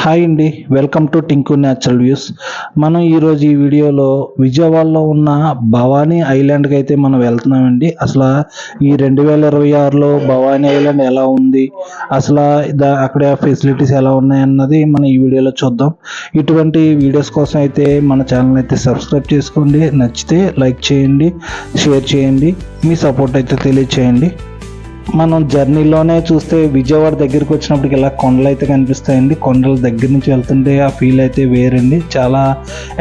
Hi అండి, welcome to Tinku natural views. మనం ఈరోజు ఈ వీడియోలో విజయవాడలో ఉన్న భవానీ ఐలాండ్కి అయితే మనం వెళ్తున్నామండి. అసలు ఈ 2026లో భవానీ ఐలాండ్ ఎలా ఉంది, అసలు అక్కడ ఫెసిలిటీస్ ఎలా ఉన్నాయి అన్నది మనం ఈ వీడియోలో చూద్దాం. ఇటువంటి వీడియోస్ కోసం అయితే మన ఛానల్ అయితే సబ్స్క్రైబ్ చేసుకోండి, నచ్చితే లైక్ చేయండి, షేర్ చేయండి, మీ సపోర్ట్ అయితే తెలియచేయండి. మనం జర్నీలోనే చూస్తే విజయవాడ దగ్గరికి వచ్చినప్పటికి ఇలా కొండలు అయితే కనిపిస్తాయండి. కొండల దగ్గర నుంచి వెళ్తుంటే ఆ ఫీల్ అయితే వేరండి, చాలా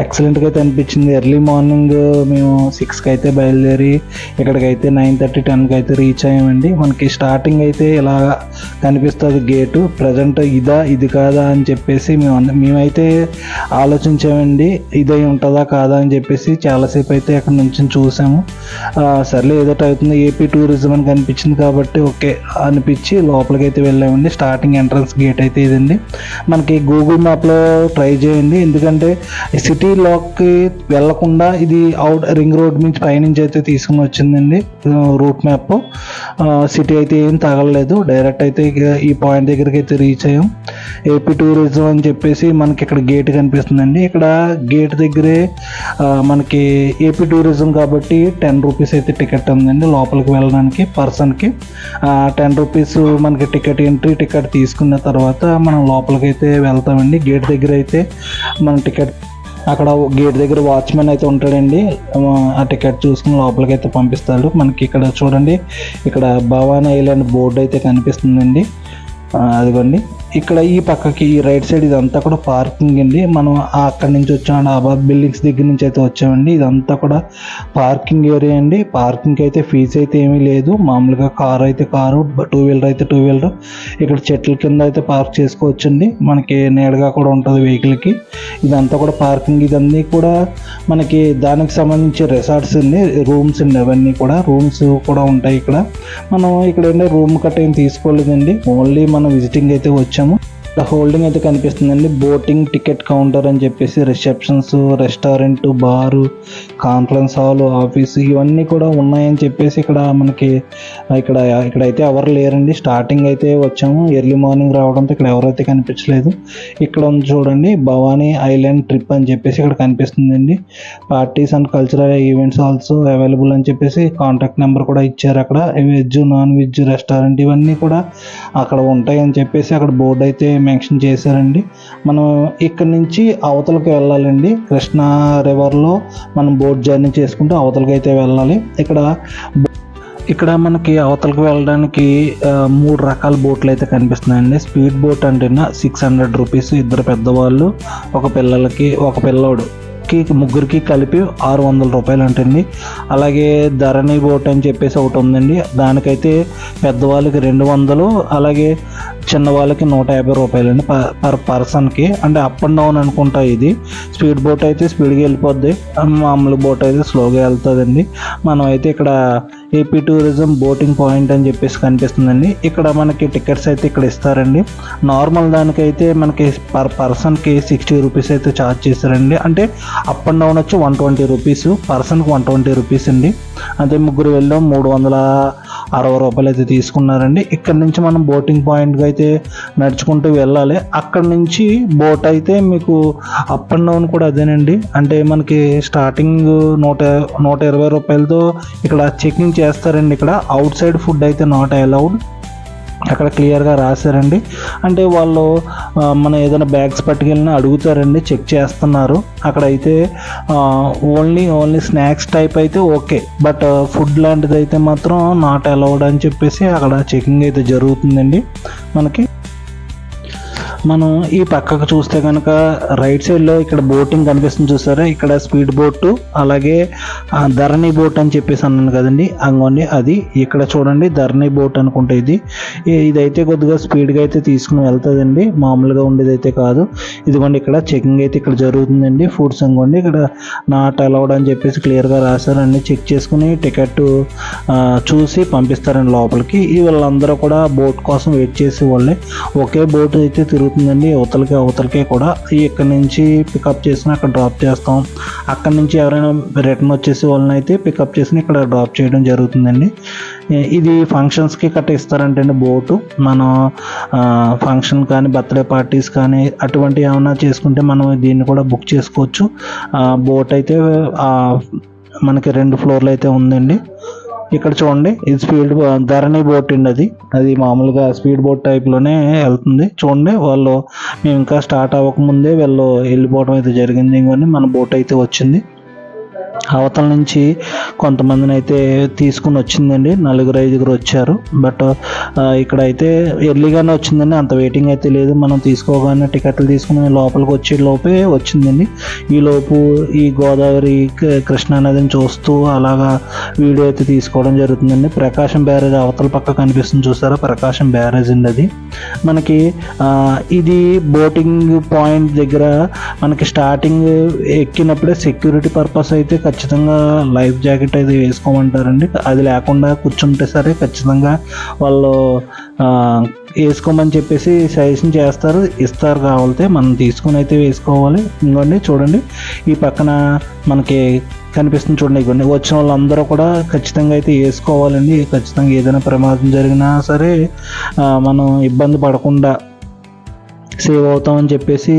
ఎక్సలెంట్గా అయితే అనిపించింది. ఎర్లీ మార్నింగ్ మేము 6కి అయితే బయలుదేరి ఇక్కడికైతే 9:30, 10కి అయితే రీచ్ అయ్యామండి. మనకి స్టార్టింగ్ అయితే ఇలా కనిపిస్తుంది గేటు. ప్రజెంట్ ఇది కాదా అని చెప్పేసి మేమైతే ఆలోచించామండి, ఇదే ఉంటుందా కాదా అని చెప్పేసి. చాలాసేపు అయితే అక్కడ నుంచి చూసాము. సర్లే ఏదో అవుతుంది, ఏపీ టూరిజం అని కనిపించింది కాబట్టి ఓకే అనిపించి లోపలికి అయితే వెళ్ళామండి. స్టార్టింగ్ ఎంట్రన్స్ గేట్ అయితే ఇదండి. మనకి గూగుల్ మ్యాప్లో ట్రై చేయండి, ఎందుకంటే సిటీలోకి వెళ్లకుండా ఇది అవుట్ రింగ్ రోడ్ నుంచి పైనుంచి అయితే తీసుకుని వచ్చిందండి రూట్ మ్యాప్. సిటీ అయితే ఏం తగలలేదు, డైరెక్ట్ అయితే ఈ పాయింట్ దగ్గరికి అయితే రీచ్ అయ్యాం. ఏపీ టూరిజం అని చెప్పేసి మనకి ఇక్కడ గేట్ కనిపిస్తుందండి. ఇక్కడ గేట్ దగ్గరే మనకి ఏపీ టూరిజం కాబట్టి 10 రూపీస్ అయితే టికెట్ ఉందండి లోపలికి వెళ్ళడానికి. పర్సన్కి 10 రూపీస్ మనకి టికెట్, ఎంట్రీ టికెట్ తీసుకున్న తర్వాత మనం లోపలికి అయితే వెళ్తామండి. గేట్ దగ్గర అయితే మన టికెట్, అక్కడ గేట్ దగ్గర వాచ్మెన్ అయితే ఉంటాడండి, ఆ టికెట్ చూసుకుని లోపలికి అయితే పంపిస్తాడు. మనకి ఇక్కడ చూడండి, ఇక్కడ భవానీ ఐలాండ్ బోర్డు అయితే కనిపిస్తుందండి. అదిగోండి ఇక్కడ ఈ పక్కకి ఈ రైట్ సైడ్ ఇదంతా కూడా పార్కింగ్ అండి. మనం అక్కడి నుంచి వచ్చామండి, ఆబాద్ బిల్డింగ్స్ దగ్గర నుంచి అయితే వచ్చామండి. ఇదంతా కూడా పార్కింగ్ ఏరియా అండి. పార్కింగ్ అయితే ఫీజు అయితే ఏమీ లేదు, మామూలుగా కారు అయితే కారు, 2 వీలర్ అయితే 2 వీలర్. ఇక్కడ చెట్ల కింద అయితే పార్క్ చేసుకోవచ్చండి, మనకి నీడగా కూడా ఉంటుంది వెహికల్కి. ఇదంతా కూడా పార్కింగ్. ఇదన్నీ కూడా మనకి దానికి సంబంధించి రిసార్ట్స్ అండి, రూమ్స్ అండి. అవన్నీ కూడా రూమ్స్ కూడా ఉంటాయి ఇక్కడ. మనం ఇక్కడ ఏంటంటే రూమ్ కట్ట ఏం తీసుకోలేదండి, ఓన్లీ మనం విజిటింగ్ అయితే వచ్చాము. హోల్డింగ్ అయితే కనిపిస్తుందండి. బోటింగ్, టికెట్ కౌంటర్ అని చెప్పేసి, రిసెప్షన్స్, రెస్టారెంట్, బారు, కాన్ఫరెన్స్ హాల్, ఆఫీసు ఇవన్నీ కూడా ఉన్నాయని చెప్పేసి ఇక్కడ మనకి ఇక్కడైతే ఎవరు లేరండి. స్టార్టింగ్ అయితే వచ్చాము, ఎర్లీ మార్నింగ్ రావడంతో ఇక్కడ ఎవరైతే కనిపించలేదు. ఇక్కడ ఉంది చూడండి, భవానీ ఐలాండ్ ట్రిప్ అని చెప్పేసి ఇక్కడ కనిపిస్తుందండి. Parties and cultural events also available అని చెప్పేసి కాంటాక్ట్ నెంబర్ కూడా ఇచ్చారు. అక్కడ వెజ్, నాన్ వెజ్ రెస్టారెంట్ ఇవన్నీ కూడా అక్కడ ఉంటాయని చెప్పేసి అక్కడ బోర్డు అయితే మెన్షన్ చేశారండి. మనం ఇక్కడ నుంచి అవతలకి వెళ్ళాలండి. కృష్ణా రివర్లో మనం బోట్ జర్నీ చేసుకుంటూ అవతలకి అయితే వెళ్ళాలి. ఇక్కడ మనకి అవతలకు వెళ్ళడానికి 3 రకాల బోట్లు అయితే కనిపిస్తున్నాయండి. స్పీడ్ బోట్ అంటే 600 రూపీస్, 2 పెద్దవాళ్ళు, ఒక పిల్లోడు ముగ్గురికి కలిపి 600 రూపాయలు అంటండి. అలాగే ధరణి బోట్ అని చెప్పేసి ఒకటి ఉందండి, దానికైతే పెద్దవాళ్ళకి 200, అలాగే చిన్నవాళ్ళకి 150 రూపాయలు అండి పర్ పర్సన్కి. అంటే అప్ అండ్ డౌన్ అనుకుంటా. ఇది స్పీడ్ బోట్ అయితే స్పీడ్గా వెళ్ళిపోద్ది, మామూలు బోట్ అయితే స్లోగా వెళ్తుందండి. మనం అయితే ఇక్కడ ఏపీ టూరిజం బోటింగ్ పాయింట్ అని చెప్పేసి కనిపిస్తుందండి. ఇక్కడ మనకి టికెట్స్ అయితే ఇక్కడ ఇస్తారండి. నార్మల్ దానికైతే మనకి పర్ పర్సన్కి 60 రూపీస్ అయితే ఛార్జ్ చేస్తారండి. అంటే అప్ అండ్ డౌన్ వచ్చి 120 రూపీస్, పర్సన్కి 120 రూపీస్ అండి. అదే ముగ్గురు వెళ్ళాం 360 రూపాయలు అయితే తీసుకున్నారండి. ఇక్కడ నుంచి మనం బోటింగ్ పాయింట్కి అయితే నడుచుకుంటూ వెళ్ళాలి. అక్కడ నుంచి బోట్ అయితే మీకు అప్ అండ్ డౌన్ కూడా అదేనండి. అంటే మనకి స్టార్టింగ్ 120 రూపాయలతో ఇక్కడ చెకింగ్ చేస్తారండి. ఇక్కడ అవుట్ సైడ్ ఫుడ్ అయితే నాట్ అలౌడ్, అక్కడ క్లియర్గా రాశారండి. అంటే వాళ్ళు మనం ఏదైనా బ్యాగ్స్ పట్టుకెళ్ళినా అడుగుతారండి, చెక్ చేస్తున్నారు. అక్కడైతే ఓన్లీ స్నాక్స్ టైప్ అయితే ఓకే, బట్ ఫుడ్ లాంటిది అయితే మాత్రం నాట్ అలౌడ్ అని చెప్పేసి అక్కడ చెకింగ్ అయితే జరుగుతుందండి. మనం ఈ పక్కకు చూస్తే కనుక రైట్ సైడ్లో ఇక్కడ బోటింగ్ కనిపిస్తుంది చూసారా, ఇక్కడ స్పీడ్ బోటు, అలాగే ధరణి బోట్ అని చెప్పేసి అన్నాను కదండి, అంగోండి అది. ఇక్కడ చూడండి ధరణి బోట్ అనుకుంటే ఇదైతే కొద్దిగా స్పీడ్గా అయితే తీసుకుని వెళ్తుందండి, మామూలుగా ఉండేది అయితే కాదు. ఇదిగోండి ఇక్కడ చెకింగ్ అయితే ఇక్కడ జరుగుతుందండి. ఫుడ్స్ అనుకోండి ఇక్కడ నాట్ అలౌడ్ అని చెప్పేసి క్లియర్గా రాశారండి. చెక్ చేసుకుని టికెట్ చూసి పంపిస్తారండి లోపలికి. వీళ్ళందరూ కూడా బోట్ కోసం వెయిట్ చేసే వాళ్ళే. ఒకే బోట్ అయితే తిరుగుతుంది జరుగుతుందండి. అవతలకే కూడా ఇక్కడ నుంచి పికప్ చేసి అక్కడ డ్రాప్ చేస్తాం. అక్కడ నుంచి ఎవరైనా రిటర్న్ వచ్చేసి వాళ్ళని అయితే పికప్ చేసి ఇక్కడ డ్రాప్ చేయడం జరుగుతుందండి. ఇది ఫంక్షన్స్కి కట్ట ఇస్తారంటండి బోటు. మనం ఫంక్షన్ కానీ బర్త్డే పార్టీస్ కానీ అటువంటి ఏమైనా చేసుకుంటే మనం దీన్ని కూడా బుక్ చేసుకోవచ్చు. బోట్ అయితే మనకి 2 ఫ్లోర్లు అయితే ఉందండి. ఇక్కడ చూడండి, ఇది స్పీడ్ ధరణి బోట్ అండి. అది మామూలుగా స్పీడ్ బోట్ టైప్లోనే వెళ్తుంది. చూడండి, మేము ఇంకా స్టార్ట్ అవ్వకముందే వెళ్ళిపోవడం అయితే జరిగింది. ఇంకొన్ని మన బోట్ అయితే వచ్చింది. అవతల నుంచి కొంతమందిని అయితే తీసుకుని వచ్చిందండి. 4-5 వచ్చారు. బట్ ఇక్కడ అయితే ఎర్లీగానే వచ్చిందండి. అంత వెయిటింగ్ అయితే లేదు. మనం తీసుకోగానే టికెట్లు తీసుకుని లోపలికి వచ్చే లోపే వచ్చిందండి. ఈలోపు ఈ గోదావరి కృష్ణా నదిని చూస్తూ అలాగా వీడియో అయితే తీసుకోవడం జరుగుతుందండి. ప్రకాశం బ్యారేజ్ అవతల పక్క కనిపిస్తుంది చూసారా, ప్రకాశం బ్యారేజ్ అండి అది. మనకి ఇది బోటింగ్ పాయింట్ దగ్గర మనకి స్టార్టింగ్ ఎక్కినప్పుడే సెక్యూరిటీ పర్పస్ అయితే ఖచ్చితంగా లైఫ్ జాకెట్ అయితే వేసుకోమంటారండి. అది లేకుండా కూర్చుంటే సరే ఖచ్చితంగా వాళ్ళు వేసుకోమని చెప్పేసి సజెషన్ ఇస్తారు. కావాలితే మనం తీసుకుని అయితే వేసుకోవాలి. ఇంకోండి చూడండి, ఈ పక్కన మనకి కనిపిస్తుంది చూడండి. ఇవ్వండి, వచ్చిన వాళ్ళందరూ కూడా ఖచ్చితంగా అయితే వేసుకోవాలండి. ఖచ్చితంగా ఏదైనా ప్రమాదం జరిగినా సరే మనం ఇబ్బంది పడకుండా సేవ్ అవుతామని చెప్పేసి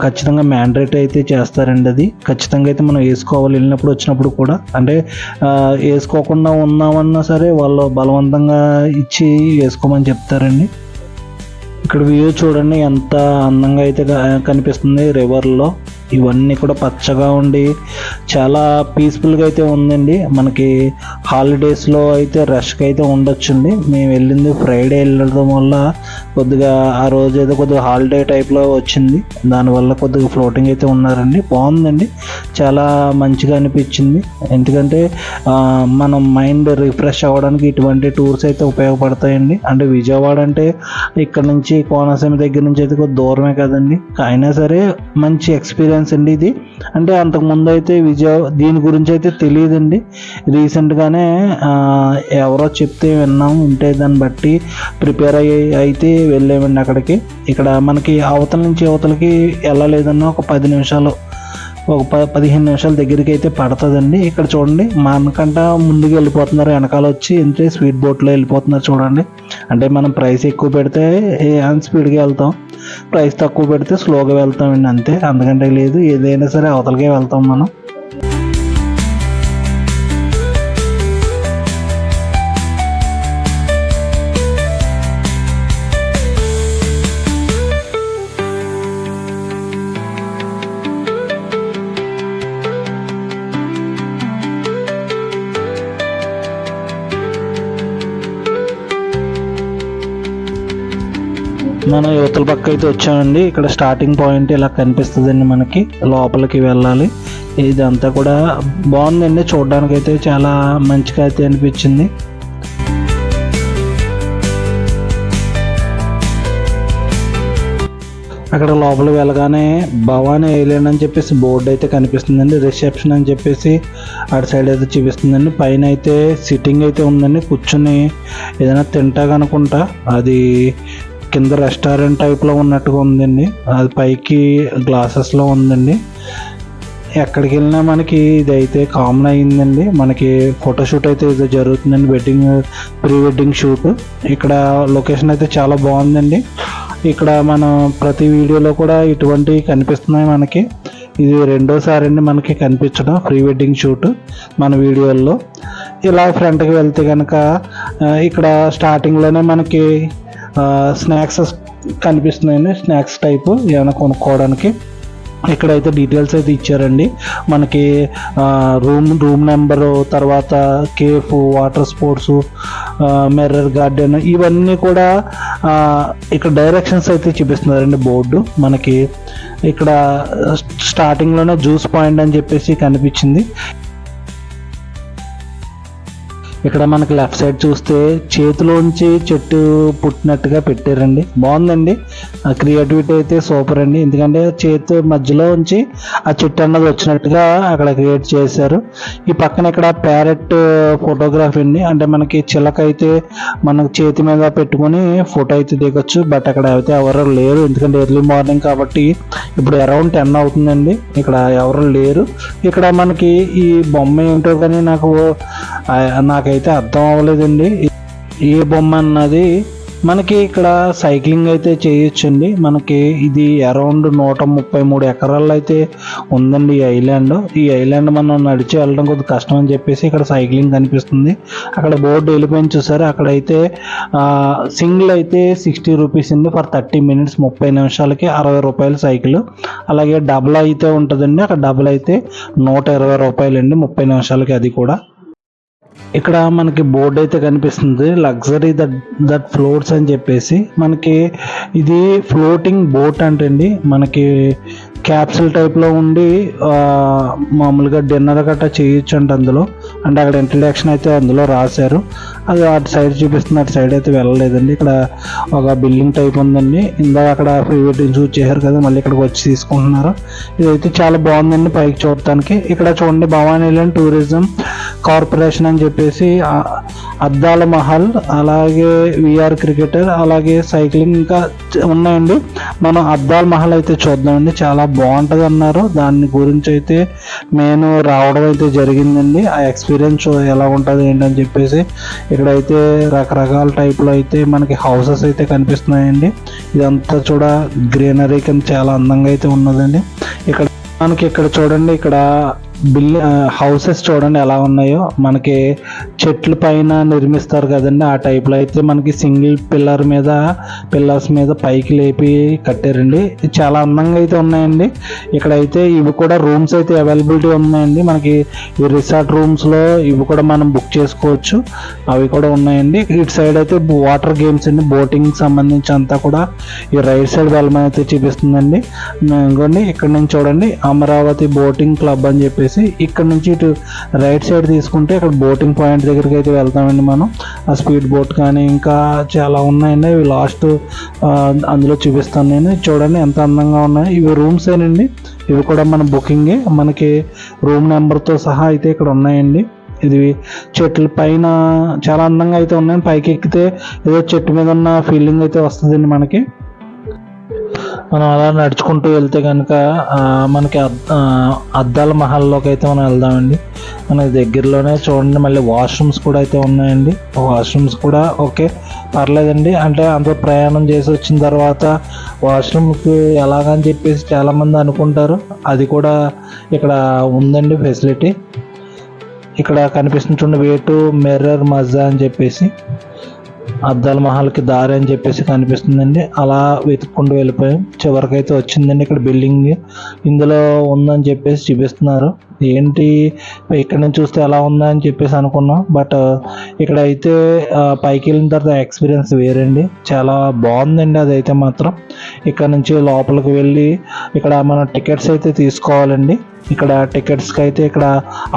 ఖచ్చితంగా మ్యాండేట్ అయితే చేస్తారండి. అది ఖచ్చితంగా అయితే మనం వేసుకోవాలి. వెళ్ళినప్పుడు వచ్చినప్పుడు కూడా, అంటే వేసుకోకుండా ఉన్నామన్నా సరే వాళ్ళు బలవంతంగా ఇచ్చి వేసుకోమని చెప్తారండి. ఇక్కడ వ్యూ చూడండి ఎంత అందంగా అయితే కనిపిస్తుంది రివర్లో. ఇవన్నీ కూడా పచ్చగా ఉండి చాలా పీస్ఫుల్గా అయితే ఉందండి. మనకి హాలిడేస్లో అయితే రష్గా అయితే ఉండొచ్చండి. మేము వెళ్ళింది ఫ్రైడే వెళ్ళడం వల్ల కొద్దిగా ఆ రోజు ఏదో కొద్దిగా హాలిడే టైప్లో వచ్చింది. దానివల్ల కొద్దిగా ఫ్లోటింగ్ అయితే ఉన్నారండి. బాగుందండి, చాలా మంచిగా అనిపించింది. ఎందుకంటే మనం మైండ్ రిఫ్రెష్ అవ్వడానికి ఇటువంటి టూర్స్ అయితే ఉపయోగపడతాయండి. అంటే విజయవాడ అంటే ఇక్కడ నుంచి కోనసీమ దగ్గర నుంచి అయితే కొద్ది దూరమే కదండి. అయినా సరే మంచి ఎక్స్పీరియన్స్ అండి ఇది. అంటే అంతకుముందు అయితే దీని గురించి అయితే తెలియదండి. రీసెంట్గానే ఎవరో చెప్తే విన్నాం. ఉంటే దాన్ని బట్టి ప్రిపేర్ అయితే వెళ్ళామండి అక్కడికి. ఇక్కడ మనకి అవతల నుంచి అవతలకి వెళ్ళలేదన్నా ఒక 10 నిమిషాలు, ఒక 15 నిమిషాల దగ్గరికి అయితే పడుతుందండి. ఇక్కడ చూడండి, మనకంట ముందుకు వెళ్ళిపోతున్నారు, వెనకాల వచ్చి ఎంతే స్పీడ్ బోట్లో వెళ్ళిపోతున్నారు చూడండి. అంటే మనం ప్రైస్ ఎక్కువ పెడితే స్పీడ్గా వెళ్తాం, ప్రైస్ తక్కువ పెడితే స్లోగా వెళ్తామండి, అంతే. అందుకంటే లేదు, ఏదైనా సరే అవతలకే వెళ్తాం మనం. మనం యువతల పక్క అయితే వచ్చామండి. ఇక్కడ స్టార్టింగ్ పాయింట్ ఇలా కనిపిస్తుందండి. మనకి లోపలికి వెళ్ళాలి. ఇదంతా కూడా బాగుందండి, చూడడానికి అయితే చాలా మంచిగా అయితే అనిపించింది. అక్కడ లోపలికి వెళ్ళగానే భవానీ ఐలాండ్ అని చెప్పేసి బోర్డు అయితే కనిపిస్తుందండి. రిసెప్షన్ అని చెప్పేసి అటు సైడ్ అయితే చూపిస్తుందండి. పైన అయితే సిట్టింగ్ అయితే ఉందండి, కూర్చుని ఏదైనా తింటాగనుకుంటా. అది కింద రెస్టారెంట్ టైప్లో ఉన్నట్టుగా ఉందండి. అది పైకి గ్లాసెస్లో ఉందండి. ఎక్కడికి వెళ్ళినా మనకి ఇదైతే కామన్ అయ్యిందండి. మనకి ఫోటోషూట్ అయితే ఇది జరుగుతుందండి, ప్రీ వెడ్డింగ్ షూట్. ఇక్కడ లొకేషన్ అయితే చాలా బాగుందండి. ఇక్కడ మనం ప్రతి వీడియోలో కూడా ఇటువంటివి కనిపిస్తున్నాయి మనకి. ఇది 2వసారి అండి మనకి కనిపించడం ప్రీ వెడ్డింగ్ షూట్ మన వీడియోల్లో. ఇలా ఫ్రంట్కి వెళ్తే కనుక ఇక్కడ స్టార్టింగ్లోనే మనకి స్నాక్స్ కనిపిస్తున్నాయండి. స్నాక్స్ టైపు ఏమైనా కొనుక్కోవడానికి. ఇక్కడైతే డీటెయిల్స్ అయితే ఇచ్చారండి మనకి. రూమ్ నెంబరు, తర్వాత cafe, water sports, mirror garden, ఇవన్నీ కూడా ఇక్కడ డైరెక్షన్స్ అయితే చూపిస్తున్నారండి బోర్డు మనకి. ఇక్కడ స్టార్టింగ్లోనే జ్యూస్ పాయింట్ అని చెప్పేసి కనిపించింది. ఇక్కడ మనకి లెఫ్ట్ సైడ్ చూస్తే చేతిలోంచి చెట్టు పుట్టినట్టుగా పెట్టారండి. బాగుందండి. ఆ క్రియేటివిటీ అయితే సూపర్ అండి. ఎందుకంటే చేతి మధ్యలో ఉంచి ఆ చెట్టు అన్నది వచ్చినట్టుగా అక్కడ క్రియేట్ చేశారు. ఈ పక్కన ఇక్కడ ప్యారెట్ ఫోటోగ్రఫీ అండి. అంటే మనకి చిలక అయితే మనకు చేతి మీద పెట్టుకొని ఫోటో అయితే దిగొచ్చు. బట్ అక్కడ అయితే ఎవరు లేరు, ఎందుకంటే ఎర్లీ మార్నింగ్ కాబట్టి. ఇప్పుడు అరౌండ్ 10 అవుతుందండి. ఇక్కడ ఎవరు లేరు. ఇక్కడ మనకి ఈ బొమ్మ ఏంటో కానీ నాకైతే అర్థం అవ్వలేదండి. ఏ బొమ్మ అన్నది మనకి ఇక్కడ సైక్లింగ్ అయితే చేయొచ్చండి. మనకి ఇది అరౌండ్ 133 ఎకరాల్లో అయితే ఉందండి ఈ ఐలాండ్. ఈ ఐలాండ్ మనం నడిచి వెళ్ళడం కొద్దిగా కష్టం అని చెప్పేసి ఇక్కడ సైక్లింగ్ కనిపిస్తుంది. అక్కడ బోర్డు వెళ్ళిపోయింది చూసారు. అక్కడైతే సింగిల్ అయితే 60 రూపీస్ అండి ఫర్ 30 మినిట్స్, 30 నిమిషాలకి 60 రూపాయలు సైకిల్. అలాగే డబుల్ అయితే ఉంటుందండి. అక్కడ డబుల్ అయితే 120 రూపాయలు అండి 30 నిమిషాలకి. అది కూడా ఇక్కడ మనకి బోర్డు అయితే కనిపిస్తుంది, లగ్జరీ దట్ ఫ్లోట్స్ అని చెప్పేసి. మనకి ఇది ఫ్లోటింగ్ బోట్ అంటండి. మనకి క్యాప్సూల్ టైప్లో ఉండి మామూలుగా డిన్నర్ గట్టా చేయొచ్చు అంట అందులో. అంటే అక్కడ ఇంట్రడక్షన్ అయితే అందులో రాశారు. అది అటు సైడ్ చూపిస్తుంది, అటు సైడ్ అయితే వెళ్ళలేదండి. ఇక్కడ ఒక బిల్డింగ్ టైప్ ఉందండి. ఇందాక అక్కడ ప్రీ వెడ్డింగ్ షూట్ చేశారు కదా, మళ్ళీ ఇక్కడికి వచ్చి తీసుకుంటున్నారు. ఇదైతే చాలా బాగుందండి పైకి చూడటానికి. ఇక్కడ చూడండి భవానీ ఐలాండ్ టూరిజం కార్పొరేషన్ అని చెప్పేసి, అద్దాల మహల్, అలాగే విఆర్ క్రికెటర్, అలాగే సైక్లింగ్ ఇంకా ఉన్నాయండి. మనం అద్దాల మహల్ అయితే చూద్దామండి. చాలా బాగుంటుంది అన్నారు. దాని గురించి అయితే నేను రావడం అయితే జరిగిందండి. ఆ ఎక్స్పీరియన్స్ ఎలా ఉంటుంది ఏంటని చెప్పేసి. ఇక్కడైతే రకరకాల టైప్లో అయితే మనకి హౌసెస్ అయితే కనిపిస్తున్నాయండి. ఇదంతా చూడ గ్రీనరీ కింద చాలా అందంగా అయితే ఉన్నదండి. ఇక్కడ చూడండి, ఇక్కడ హౌసెస్ చూడండి ఎలా ఉన్నాయో. మనకి చెట్ల పైన నిర్మిస్తారు కదండి, ఆ టైప్లో అయితే మనకి సింగిల్ పిల్లర్స్ మీద పైకి లేపి కట్టారండి. చాలా అందంగా అయితే ఉన్నాయండి. ఇక్కడైతే ఇవి కూడా రూమ్స్ అయితే అవైలబిలిటీ ఉన్నాయండి. మనకి ఈ రిసార్ట్ రూమ్స్లో ఇవి కూడా మనం బుక్ చేసుకోవచ్చు, అవి కూడా ఉన్నాయండి. ఇటు సైడ్ అయితే వాటర్ గేమ్స్ అండి, బోటింగ్ సంబంధించి అంతా కూడా ఈ రైట్ సైడ్ వెళ్ళమని అయితే చూపిస్తుందండి. ఇంకోండి ఇక్కడ నుంచి చూడండి, అమరావతి బోటింగ్ క్లబ్ అని చెప్పేసి. ఇక్కడ నుంచి ఇటు రైట్ సైడ్ తీసుకుంటే ఇక్కడ బోటింగ్ పాయింట్ దగ్గరికి అయితే వెళ్తామండి మనం. ఆ స్పీడ్ బోట్ కానీ ఇంకా చాలా ఉన్నాయండి. ఇవి లాస్ట్ అందులో చూపిస్తాను నేను. చూడండి ఎంత అందంగా ఉన్నాయి. ఇవి రూమ్స్ ఏనండి, ఇవి కూడా మన బుకింగే. మనకి రూమ్ నెంబర్తో సహా అయితే ఇక్కడ ఉన్నాయండి. ఇది చెట్ల పైన చాలా అందంగా అయితే ఉన్నాయి. పైకి ఎక్కితే ఏదో చెట్టు మీద ఉన్న ఫీలింగ్ అయితే వస్తుందండి మనకి. మనం అలా నడుచుకుంటూ వెళ్తే కనుక మనకి అద్దాల మహల్లోకి అయితే మనం వెళ్దామండి. మనకి దగ్గరలోనే చూడండి. మళ్ళీ వాష్రూమ్స్ కూడా అయితే ఉన్నాయండి. వాష్రూమ్స్ కూడా ఓకే పర్లేదండి. అంటే అంత ప్రయాణం చేసి వచ్చిన తర్వాత వాష్రూమ్కి ఎలాగని చెప్పేసి చాలామంది అనుకుంటారు. అది కూడా ఇక్కడ ఉందండి ఫెసిలిటీ. ఇక్కడ కనిపిస్తుంది చూడండి, వే టు మిర్రర్ మజా అని చెప్పేసి, అద్దాల మహల్కి దారి అని చెప్పేసి కనిపిస్తుందండి. అలా వెతుక్కుంటూ వెళ్ళిపోయాం. చివరికి అయితే వచ్చిందండి ఇక్కడ బిల్డింగ్. ఇందులో ఉందని చెప్పేసి చూపిస్తున్నారు. ఏంటి ఇక్కడ నుంచి చూస్తే ఎలా ఉందా అని చెప్పేసి అనుకున్నాం. బట్ ఇక్కడ అయితే పైకి వెళ్ళిన తర్వాత ఎక్స్పీరియన్స్ వేరండి. చాలా బాగుందండి అదైతే మాత్రం. ఇక్కడ నుంచి లోపలికి వెళ్ళి ఇక్కడ మనం టికెట్స్ అయితే తీసుకోవాలండి. ఇక్కడ టికెట్స్కి అయితే ఇక్కడ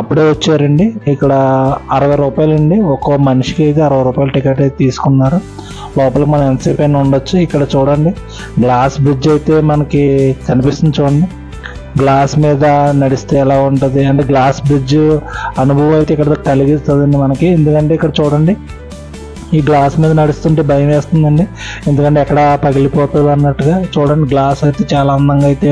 అప్పుడే వచ్చారండి. ఇక్కడ 60 రూపాయలు అండి, ఒక్కో మనిషికి అయితే 60 రూపాయల టికెట్ అయితే తీసుకున్నారు. లోపలికి మనం ఎంతసేపు అయినా ఉండొచ్చు. ఇక్కడ చూడండి గ్లాస్ బ్రిడ్జ్ అయితే మనకి కనిపిస్తుంది చూడండి. గ్లాస్ మీద నడిస్తే ఎలా ఉంటుంది అంటే గ్లాస్ బ్రిడ్జ్ అనుభవం అయితే ఇక్కడ కలిగిస్తుందండి మనకి. ఎందుకంటే ఇక్కడ చూడండి, ఈ గ్లాస్ మీద నడుస్తుంటే భయం వేస్తుందండి, ఎందుకంటే ఎక్కడ పగిలిపోతుంది అన్నట్టుగా. చూడండి గ్లాస్ అయితే చాలా అందంగా అయితే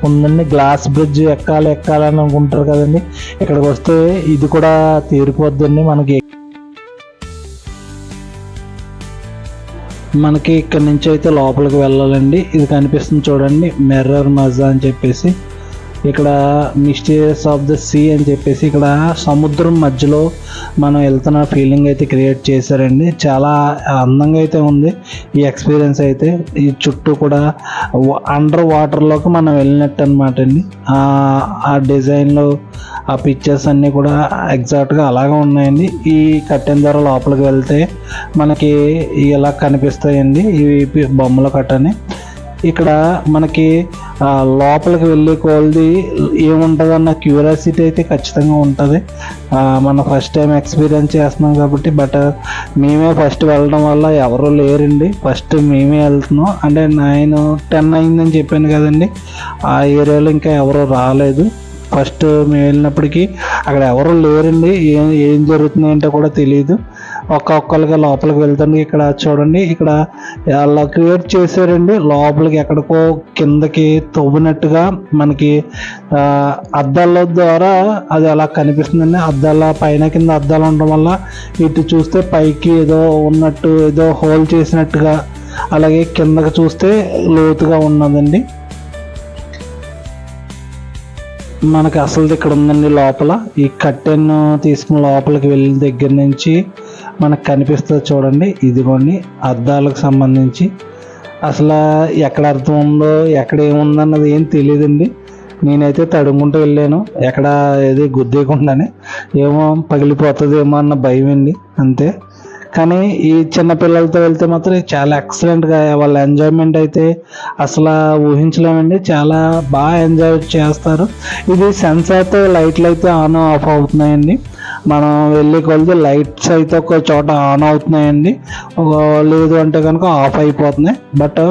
ఉందండి. గ్లాస్ బ్రిడ్జ్ ఎక్కాలని అనుకుంటారు కదండి, ఇక్కడికి వస్తే ఇది కూడా తీరిపోద్దండి మనకి ఇక్కడ నుంచి అయితే లోపలికి వెళ్ళాలండి. ఇది కనిపిస్తుంది చూడండి, మిర్రర్ మజా అని చెప్పేసి. ఇక్కడ మిస్టీరియస్ ఆఫ్ ద సీ అని చెప్పేసి ఇక్కడ సముద్రం మధ్యలో మనం వెళ్తున్న ఫీలింగ్ అయితే క్రియేట్ చేశారండి. చాలా అందంగా అయితే ఉంది ఈ ఎక్స్పీరియన్స్ అయితే. ఈ చుట్టూ కూడా అండర్ వాటర్లోకి మనం వెళ్ళినట్టు అనమాట అండి. ఆ డిజైన్లో ఆ పిక్చర్స్ అన్నీ కూడా ఎగ్జాక్ట్గా అలాగే ఉన్నాయండి. ఈ కట్టిన ద్వారా లోపలికి వెళ్తే మనకి ఇలా కనిపిస్తాయండి ఇవి బొమ్మల కట్టని. ఇక్కడ మనకి లోపలికి వెళ్ళే కొలది ఏముంటుందన్న క్యూరియాసిటీ అయితే ఖచ్చితంగా ఉంటుంది. మనం ఫస్ట్ టైం ఎక్స్పీరియన్స్ చేస్తున్నాం కాబట్టి. బట్ మేమే ఫస్ట్ వెళ్ళడం వల్ల ఎవరు లేరండి. ఫస్ట్ మేమే వెళ్తున్నాం. అంటే 9-10 అయిందని చెప్పాను కదండి, ఆ ఏరియాలో ఇంకా ఎవరు రాలేదు. ఫస్ట్ మేము వెళ్ళినప్పటికీ అక్కడ ఎవరు లేరండి. ఏం జరుగుతుంది ఏంటో కూడా తెలియదు. ఒక్కొక్కరిగా లోపలికి వెళ్తాను. ఇక్కడ చూడండి, ఇక్కడ అలా క్రియేట్ చేశారండి. లోపలికి ఎక్కడికో కిందకి తవ్వినట్టుగా మనకి అద్దాల ద్వారా అది అలా కనిపిస్తుందండి. అద్దాల పైన కింద అద్దాలు ఉండడం వల్ల ఇటు చూస్తే పైకి ఏదో ఉన్నట్టు, ఏదో హోల్ చేసినట్టుగా, అలాగే కిందకి చూస్తే లోతుగా ఉన్నదండి. మనకి అసలు ఇక్కడ ఉందండి లోపల. ఈ కట్టెన్ తీసుకుని లోపలికి వెళ్ళిన దగ్గర నుంచి మనకు కనిపిస్తుంది చూడండి. ఇదిగోండి అద్దాలకు సంబంధించి. అసలు ఎక్కడ అర్థం ఉందో ఎక్కడ ఏముందన్నది ఏం తెలియదండి. నేనైతే తడుముకుంటూ వెళ్ళాను, ఎక్కడ ఏది గుద్దేయకుండానే. ఏమో పగిలిపోతుందేమో అన్న భయం అండి, అంతే. కానీ ఈ చిన్న పిల్లలతో వెళ్తే మాత్రం చాలా ఎక్సలెంట్గా వాళ్ళ ఎంజాయ్మెంట్ అయితే అసలు ఊహించలేమండి. చాలా బాగా ఎంజాయ్ చేస్తారు. ఇది సెన్సార్తో లైట్లు అయితే ఆన్ ఆఫ్ అవుతున్నాయండి. మనం వెళ్ళే కొలది లైట్స్ అయితే ఒక చోట ఆన్ అవుతున్నాయండి, లేదు అంటే కనుక ఆఫ్ అయిపోతున్నాయి. బట్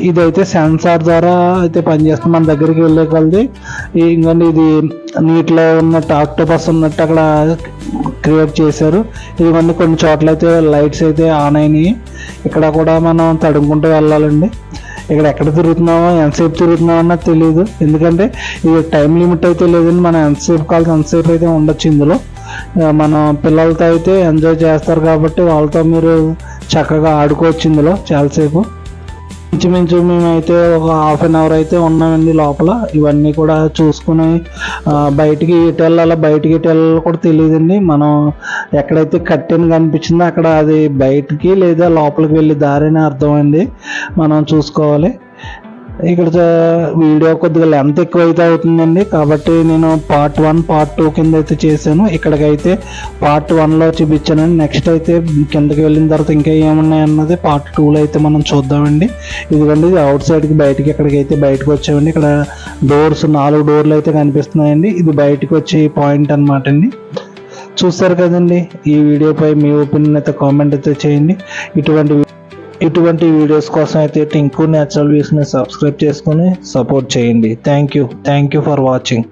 ఇదైతే సెన్సార్ ద్వారా అయితే పనిచేస్తుంది. మన దగ్గరికి వెళ్ళే కొలది ఇంకండి ఇది నీటిలో ఉన్నట్టు ఆక్టోపస్ ఉన్నట్టు అక్కడ క్రియేట్ చేశారు. ఇవన్నీ కొన్ని చోట్ల అయితే లైట్స్ అయితే ఆన్ అయినాయి. ఇక్కడ కూడా మనం తడుముకుంటూ వెళ్ళాలండి. ఇక్కడ ఎక్కడ తిరుగుతున్నామో ఎంతసేపు తిరుగుతున్నామో అన్నది తెలియదు. ఎందుకంటే ఇది టైం లిమిట్ అయితే లేదండి. మనం ఎంతసేపు కావాలి అంతసేపు అయితే ఉండొచ్చు ఇందులో. మన పిల్లలతో అయితే ఎంజాయ్ చేస్తారు కాబట్టి వాళ్ళతో మీరు చక్కగా ఆడుకోవచ్చు ఇందులో చాలాసేపు. ఇంచుమించు మేమైతే ఒక 1/2 అవర్ అయితే ఉన్నామండి లోపల. ఇవన్నీ కూడా చూసుకుని బయటికి ఇటు వెళ్ళాలి, బయటికి ఇటు వెళ్ళాలి కూడా తెలియదండి. మనం ఎక్కడైతే కట్టెన్ కనిపించిందో అక్కడ అది బయటికి లేదా లోపలికి వెళ్ళి దారిని అర్థమైంది, మనం చూసుకోవాలి. ఇక్కడ వీడియో కొద్దిగా లెంత్ ఎక్కువ అయితే అవుతుందండి, కాబట్టి నేను పార్ట్ 1 పార్ట్ 2 కింద అయితే చేశాను. ఇక్కడికైతే పార్ట్ 1లో చూపించానండి. నెక్స్ట్ అయితే కిందకి వెళ్ళిన తర్వాత ఇంకా ఏమున్నాయి అన్నది పార్ట్ 2లో అయితే మనం చూద్దామండి. ఇదిగోండి అవుట్ సైడ్కి బయటికి ఎక్కడికైతే బయటకు వచ్చామండి. ఇక్కడ డోర్స్ 4 డోర్లు అయితే కనిపిస్తున్నాయండి. ఇది బయటకు వచ్చే పాయింట్ అనమాట అండి. చూస్తారు కదండి. ఈ వీడియోపై మీ ఒపీనియన్ అయితే కామెంట్ అయితే చేయండి. ఇటువంటి వీడియోస్ కోసం అయితే టింకు న్యాచురల్ వ్యూస్ని సబ్స్క్రైబ్ చేసుకొని సపోర్ట్ చేయండి. Thank you for watching.